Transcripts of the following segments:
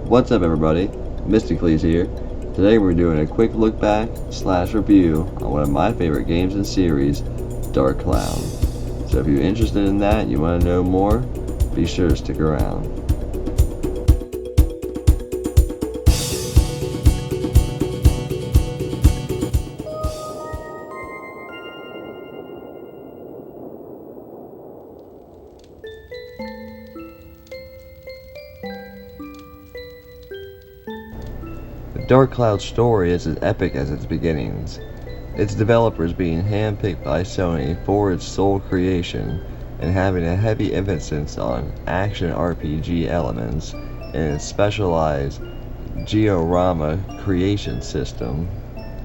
What's up everybody, Mysticles here. Today we're doing a quick look back / review on one of my favorite games and series, Dark Cloud. So if you're interested in that, you want to know more, be sure to stick around. The Dark Cloud story is as epic as its beginnings, its developers being handpicked by Sony for its sole creation and having a heavy emphasis on action RPG elements and its specialized diorama creation system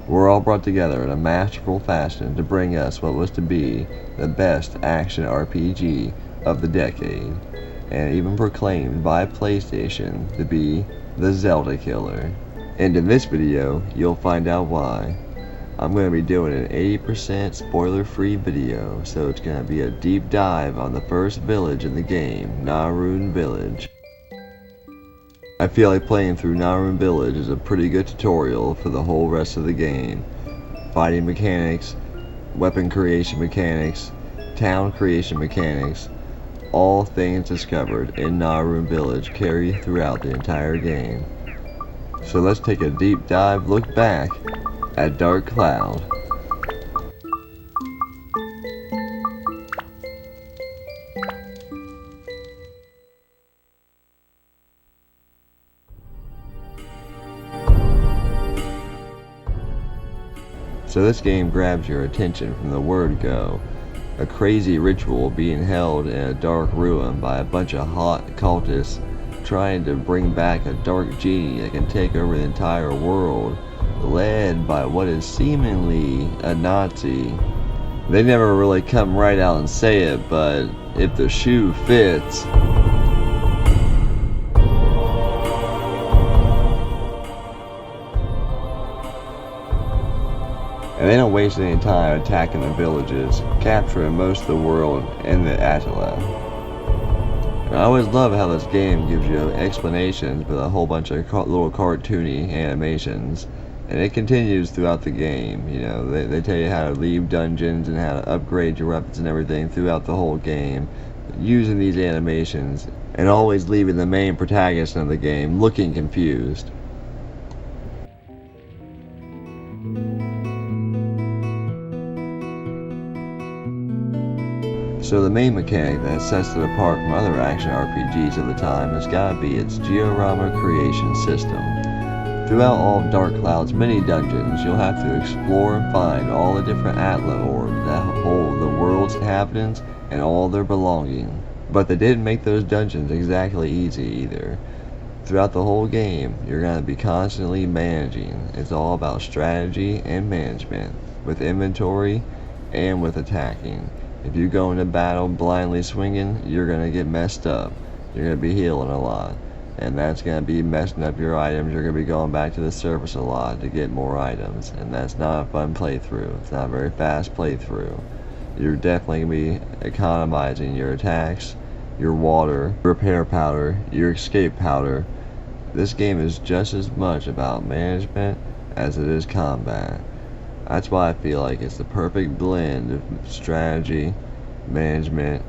were all brought together in a masterful fashion to bring us what was to be the best action RPG of the decade, and even proclaimed by PlayStation to be the Zelda killer. And in this video, you'll find out why. I'm going to be doing an 80% spoiler-free video, so it's going to be a deep dive on the first village in the game, Narun Village. I feel like playing through Narun Village is a pretty good tutorial for the whole rest of the game. Fighting mechanics, weapon creation mechanics, town creation mechanics, all things discovered in Narun Village carry throughout the entire game. So let's take a deep dive look back at Dark Cloud. So this game grabs your attention from the word go. A crazy ritual being held in a dark ruin by a bunch of hot cultists trying to bring back a dark genie that can take over the entire world, led by what is seemingly a Nazi. They never really come right out and say it, but if the shoe fits. And they don't waste any time attacking the villages, capturing most of the world and the Attila. And I always love how this game gives you explanations with a whole bunch of little cartoony animations, and it continues throughout the game. You know, they tell you how to leave dungeons and how to upgrade your weapons and everything throughout the whole game, using these animations, and always leaving the main protagonist of the game looking confused. So the main mechanic that sets it apart from other action RPGs of the time has got to be its diorama creation system. Throughout all of Dark Cloud's many dungeons, you'll have to explore and find all the different Atla orbs that hold the world's inhabitants and all their belongings. But they didn't make those dungeons exactly easy either. Throughout the whole game, you're going to be constantly managing. It's all about strategy and management, with inventory and with attacking. If you go into battle blindly swinging, you're going to get messed up. You're going to be healing a lot. And that's going to be messing up your items. You're going to be going back to the surface a lot to get more items. And that's not a fun playthrough. It's not a very fast playthrough. You're definitely going to be economizing your attacks, your water, repair powder, your escape powder. This game is just as much about management as it is combat. That's why I feel like it's the perfect blend of strategy, management,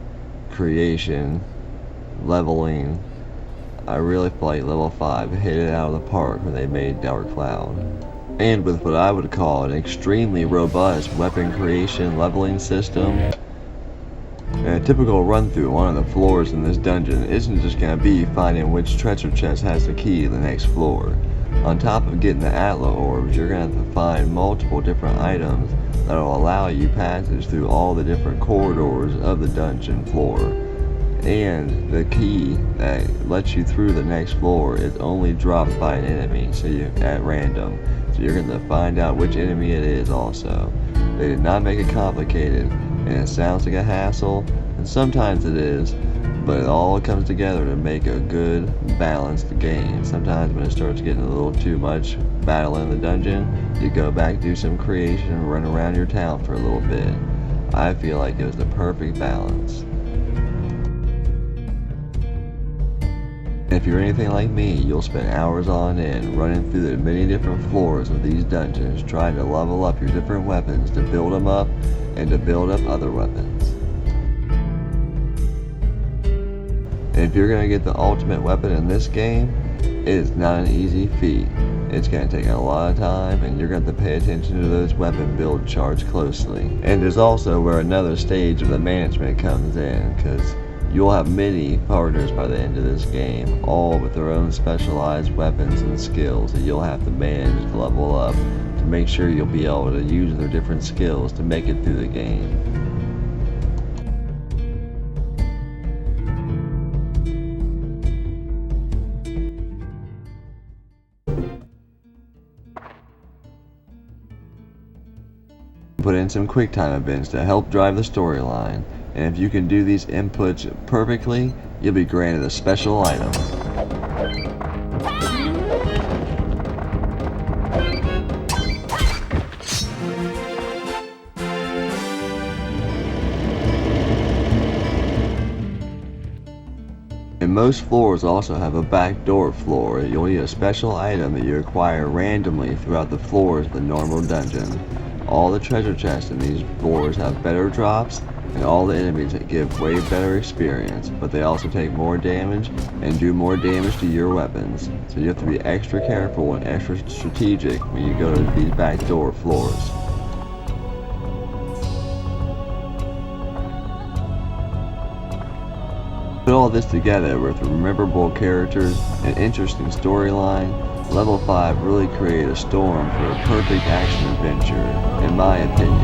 creation, leveling. I really feel like level 5 hit it out of the park when they made Dark Cloud. And with what I would call an extremely robust weapon creation leveling system. And a typical run through one of the floors in this dungeon isn't just going to be finding which treasure chest has the key to the next floor. On top of getting the Atla orbs, you're going to have to find multiple different items that will allow you passage through all the different corridors of the dungeon floor. And the key that lets you through the next floor is only dropped by an enemy, so at random. So you're going to find out which enemy it is also. They did not make it complicated, and it sounds like a hassle, and sometimes it is, but it all comes together to make a good, balanced game. Sometimes when it starts getting a little too much battle in the dungeon, you go back, do some creation, and run around your town for a little bit. I feel like it was the perfect balance. if you're anything like me, you'll spend hours on end running through the many different floors of these dungeons trying to level up your different weapons to build them up and to build up other weapons. And if you're going to get the ultimate weapon in this game, it is not an easy feat. It's going to take a lot of time, and you're going to have to pay attention to those weapon build charts closely. And there's also where another stage of the management comes in, because you'll have many partners by the end of this game, all with their own specialized weapons and skills that you'll have to manage to level up to make sure you'll be able to use their different skills to make it through the game. Put in some QuickTime events to help drive the storyline, and if you can do these inputs perfectly, you'll be granted a special item. And most floors also have a backdoor floor. You'll need a special item that you acquire randomly throughout the floors of the normal dungeon. All the treasure chests in these floors have better drops, and all the enemies that give way better experience, but they also take more damage and do more damage to your weapons. So you have to be extra careful and extra strategic when you go to these backdoor floors. Put all this together with memorable characters and interesting storyline, Level 5 really created a storm for a perfect action adventure, in my opinion.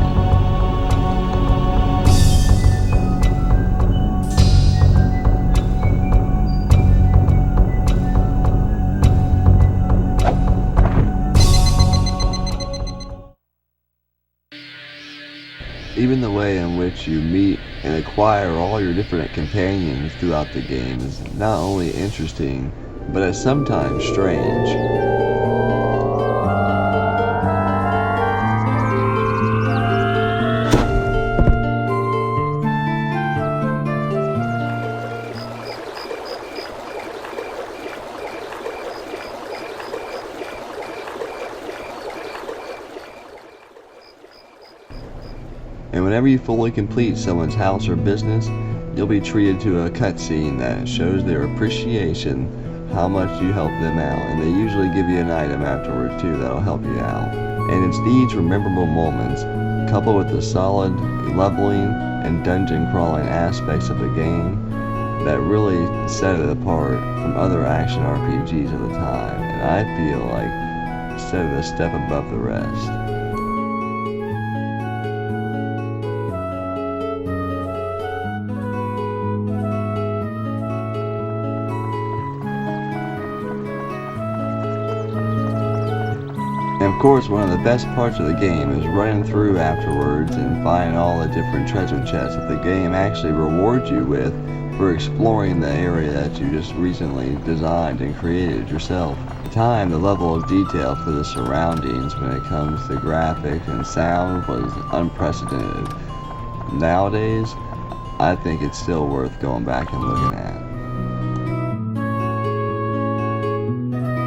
Even the way in which you meet and acquire all your different companions throughout the game is not only interesting, but it's sometimes strange. And whenever you fully complete someone's house or business, you'll be treated to a cutscene that shows their appreciation, how much you help them out, and they usually give you an item afterward too that'll help you out. And it's these memorable moments, coupled with the solid leveling and dungeon crawling aspects of the game, that really set it apart from other action RPGs of the time, and I feel like set it a step above the rest. And of course, one of the best parts of the game is running through afterwards and finding all the different treasure chests that the game actually rewards you with for exploring the area that you just recently designed and created yourself. At the time, the level of detail for the surroundings when it comes to graphics and sound was unprecedented. Nowadays, I think it's still worth going back and looking at.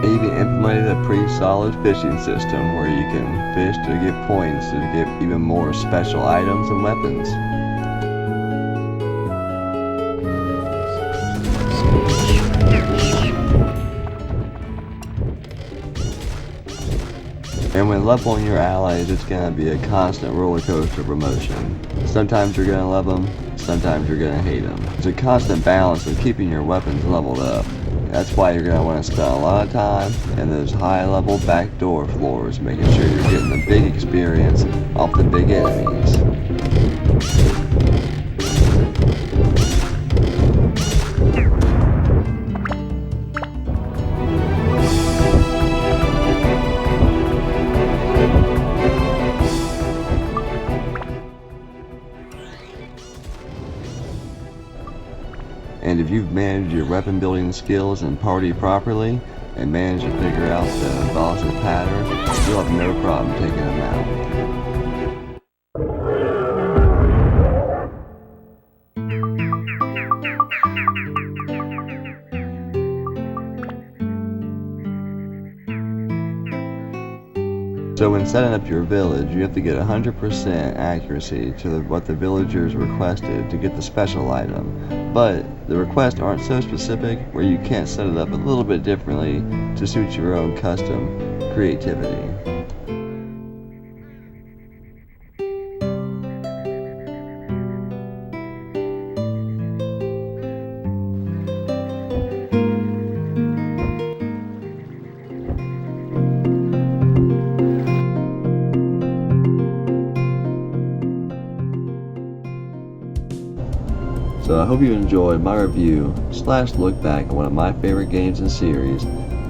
They even implemented a pretty solid fishing system where you can fish to get points to get even more special items and weapons. And when leveling your allies, it's going to be a constant roller coaster of emotion. Sometimes you're going to love them, sometimes you're going to hate them. It's a constant balance of keeping your weapons leveled up. That's why you're going to want to spend a lot of time in those high-level backdoor floors, making sure you're getting the big experience off the big enemies. And if you've managed your weapon building skills and party properly, and managed to figure out the boss's pattern, you'll have no problem taking them out. So when setting up your village, you have to get 100% accuracy to what the villagers requested to get the special item. But the requests aren't so specific where you can't set it up a little bit differently to suit your own custom creativity. So I hope you enjoyed my review / look back at one of my favorite games in the series,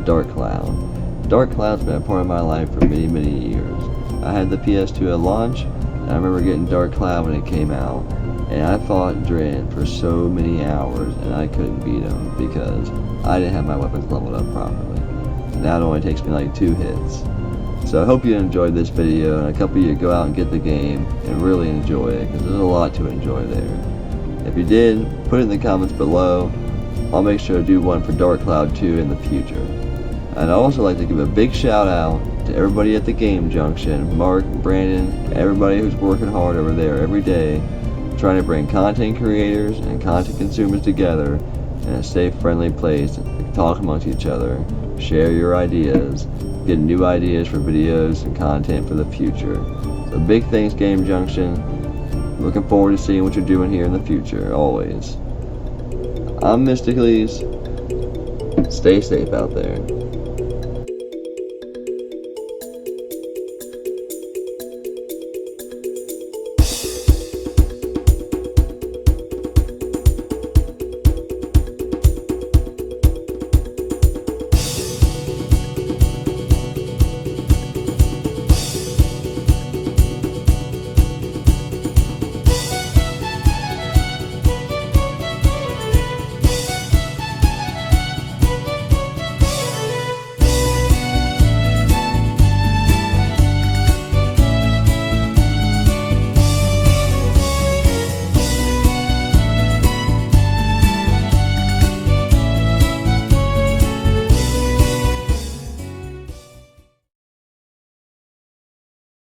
Dark Cloud. Dark Cloud's been a part of my life for many years. I had the PS2 at launch, and I remember getting Dark Cloud when it came out, and I fought Dren for so many hours, and I couldn't beat him because I didn't have my weapons leveled up properly. Now it only takes me like 2 hits. So I hope you enjoyed this video, and a couple of you go out and get the game and really enjoy it, because there's a lot to enjoy there. If you did, put it in the comments below. I'll make sure to do one for Dark Cloud 2 in the future. And I'd also like to give a big shout out to everybody at the Game Junction, Mark, Brandon, everybody who's working hard over there every day, trying to bring content creators and content consumers together in a safe, friendly place to talk amongst each other, share your ideas, get new ideas for videos and content for the future. So big thanks, Game Junction. Looking forward to seeing what you're doing here in the future, always. I'm Mysticles. Stay safe out there.